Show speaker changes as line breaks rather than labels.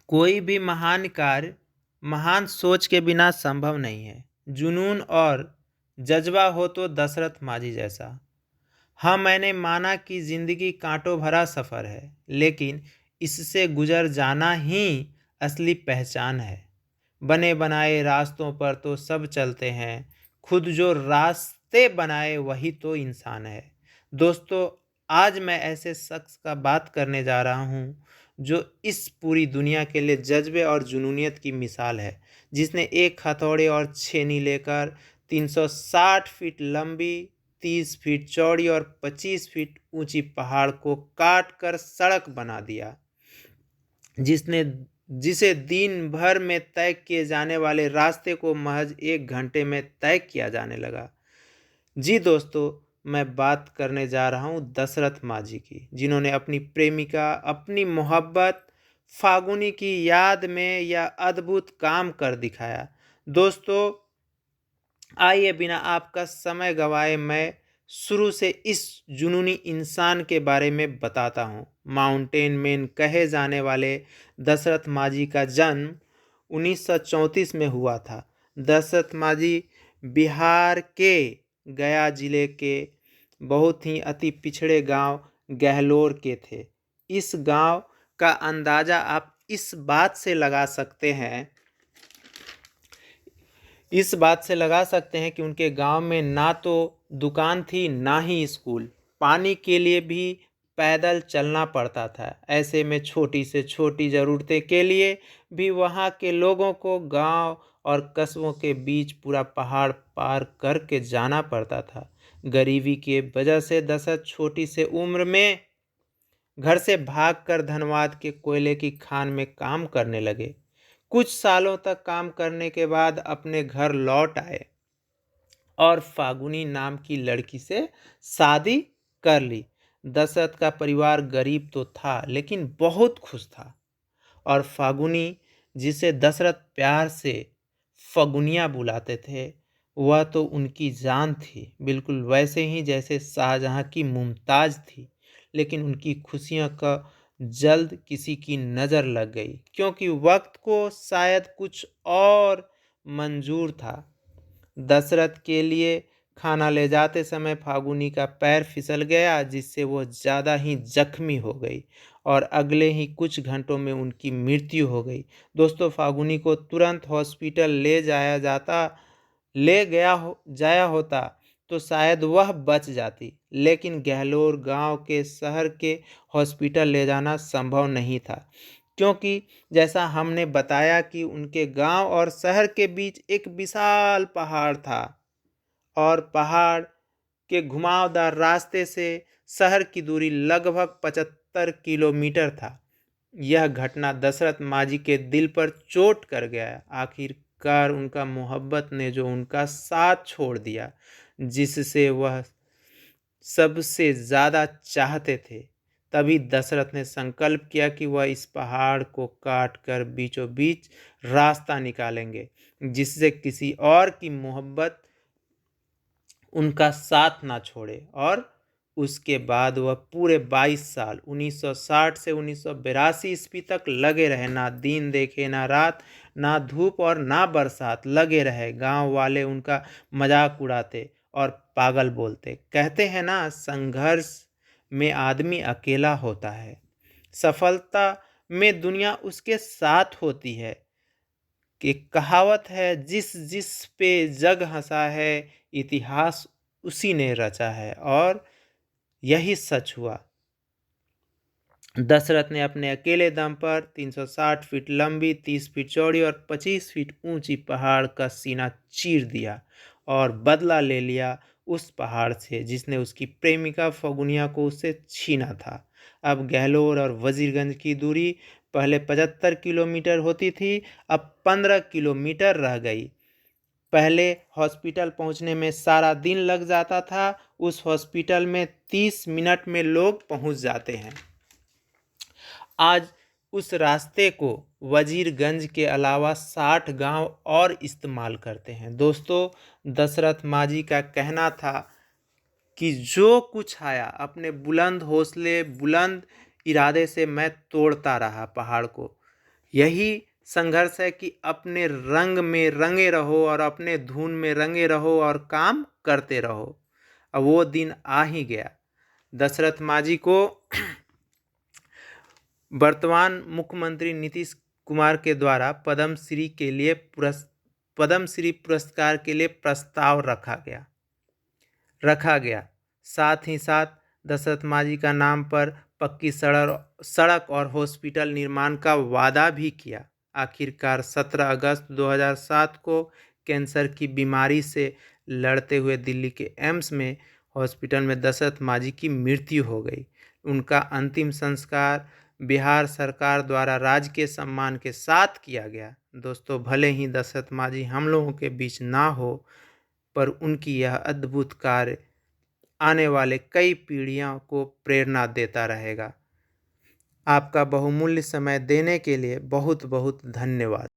कोई भी महान कार्य महान सोच के बिना संभव नहीं है। जुनून और जज्बा हो तो दशरथ माझी जैसा। हाँ, मैंने माना कि जिंदगी कांटों भरा सफ़र है, लेकिन इससे गुजर जाना ही असली पहचान है। बने बनाए रास्तों पर तो सब चलते हैं, खुद जो रास्ते बनाए वही तो इंसान है। दोस्तों, आज मैं ऐसे शख्स का बात करने जा रहा हूँ जो इस पूरी दुनिया के लिए जज्बे और जुनूनियत की मिसाल है, जिसने एक हथौड़े और छेनी लेकर 360 फीट लंबी, 30 फीट चौड़ी और 25 फीट ऊंची पहाड़ को काट कर सड़क बना दिया, जिसने जिसे दिन भर में तय किए जाने वाले रास्ते को महज 1 घंटे में तय किया जाने लगा। जी दोस्तों, मैं बात करने जा रहा हूँ दशरथ माझी की, जिन्होंने अपनी प्रेमिका, अपनी मोहब्बत फागुनी की याद में यह अद्भुत काम कर दिखाया। दोस्तों, आइए बिना आपका समय गवाए मैं शुरू से इस जुनूनी इंसान के बारे में बताता हूँ। माउंटेन मैन कहे जाने वाले दशरथ माझी का जन्म 1934 में हुआ था। दशरथ माझी बिहार के गया जिले के बहुत ही अति पिछड़े गांव गहलोर के थे। इस गांव का अंदाज़ा आप इस बात से लगा सकते हैं कि उनके गांव में ना तो दुकान थी, ना ही स्कूल। पानी के लिए भी पैदल चलना पड़ता था। ऐसे में छोटी से छोटी ज़रूरतें के लिए भी वहां के लोगों को गांव और कस्बों के बीच पूरा पहाड़ पार करके जाना पड़ता था। गरीबी की वजह से दशरथ छोटी से उम्र में घर से भागकर धनबाद के कोयले की खान में काम करने लगे। कुछ सालों तक काम करने के बाद अपने घर लौट आए और फागुनी नाम की लड़की से शादी कर ली। दशरथ का परिवार गरीब तो था, लेकिन बहुत खुश था। और फागुनी, जिसे दशरथ प्यार से फगुनिया बुलाते थे, वह तो उनकी जान थी, बिल्कुल वैसे ही जैसे शाहजहां की मुमताज थी। लेकिन उनकी खुशियों का जल्द किसी की नज़र लग गई, क्योंकि वक्त को शायद कुछ और मंजूर था। दशरथ के लिए खाना ले जाते समय फागुनी का पैर फिसल गया, जिससे वह ज़्यादा ही जख्मी हो गई और अगले ही कुछ घंटों में उनकी मृत्यु हो गई। दोस्तों, फागुनी को तुरंत हॉस्पिटल जाया होता तो शायद वह बच जाती, लेकिन गहलोर गांव के शहर के हॉस्पिटल ले जाना संभव नहीं था, क्योंकि जैसा हमने बताया कि उनके गांव और शहर के बीच एक विशाल पहाड़ था और पहाड़ के घुमावदार रास्ते से शहर की दूरी लगभग 75 किलोमीटर था। यह घटना दशरथ माझी के दिल पर चोट कर गया। आखिरकार उनका मोहब्बत ने जो उनका साथ छोड़ दिया, जिससे वह सबसे ज़्यादा चाहते थे। तभी दशरथ ने संकल्प किया कि वह इस पहाड़ को काट कर बीचों बीच रास्ता निकालेंगे, जिससे किसी और की मोहब्बत उनका साथ ना छोड़े। और उसके बाद वह पूरे 22 साल 1960 से 1982 ईस्वी तक लगे रहे। ना दिन देखे, ना रात, ना धूप और ना बरसात, लगे रहे। गांव वाले उनका मजाक उड़ाते और पागल बोलते। कहते हैं ना, संघर्ष में आदमी अकेला होता है, सफलता में दुनिया उसके साथ होती है। कि कहावत है, जिस जिस पे जग हंसा है, इतिहास उसी ने रचा है। और यही सच हुआ। दशरथ ने अपने अकेले दम पर 360 फीट लंबी, 30 फीट चौड़ी और 25 फीट ऊंची पहाड़ का सीना चीर दिया और बदला ले लिया उस पहाड़ से जिसने उसकी प्रेमिका फगुनिया को उससे छीना था। अब गहलोर और वजीरगंज की दूरी पहले 75 किलोमीटर होती थी, अब 15 किलोमीटर रह गई। पहले हॉस्पिटल पहुंचने में सारा दिन लग जाता था, उस हॉस्पिटल में 30 मिनट में लोग पहुंच जाते हैं। आज उस रास्ते को वजीरगंज के अलावा 60 गांव और इस्तेमाल करते हैं। दोस्तों, दशरथ माझी का कहना था कि जो कुछ आया अपने बुलंद हौसले, बुलंद इरादे से मैं तोड़ता रहा पहाड़ को। यही संघर्ष है कि अपने रंग में रंगे रहो और अपने धुन में रंगे रहो और काम करते रहो। अब वो दिन आ ही गया। दशरथ मांझी को वर्तमान मुख्यमंत्री नीतीश कुमार के द्वारा पद्मश्री पुरस्कार के लिए प्रस्ताव रखा गया। साथ ही साथ दशरथ मांझी का नाम पर पक्की सड़क और हॉस्पिटल निर्माण का वादा भी किया। आखिरकार 17 अगस्त 2007 को कैंसर की बीमारी से लड़ते हुए दिल्ली के एम्स में हॉस्पिटल में दशरथ मांझी की मृत्यु हो गई। उनका अंतिम संस्कार बिहार सरकार द्वारा राजकीय सम्मान के साथ किया गया। दोस्तों, भले ही दशरथ मांझी हम लोगों के बीच ना हो, पर उनकी यह अद्भुत कार्य आने वाले कई पीढ़ियों को प्रेरणा देता रहेगा। आपका बहुमूल्य समय देने के लिए बहुत बहुत धन्यवाद।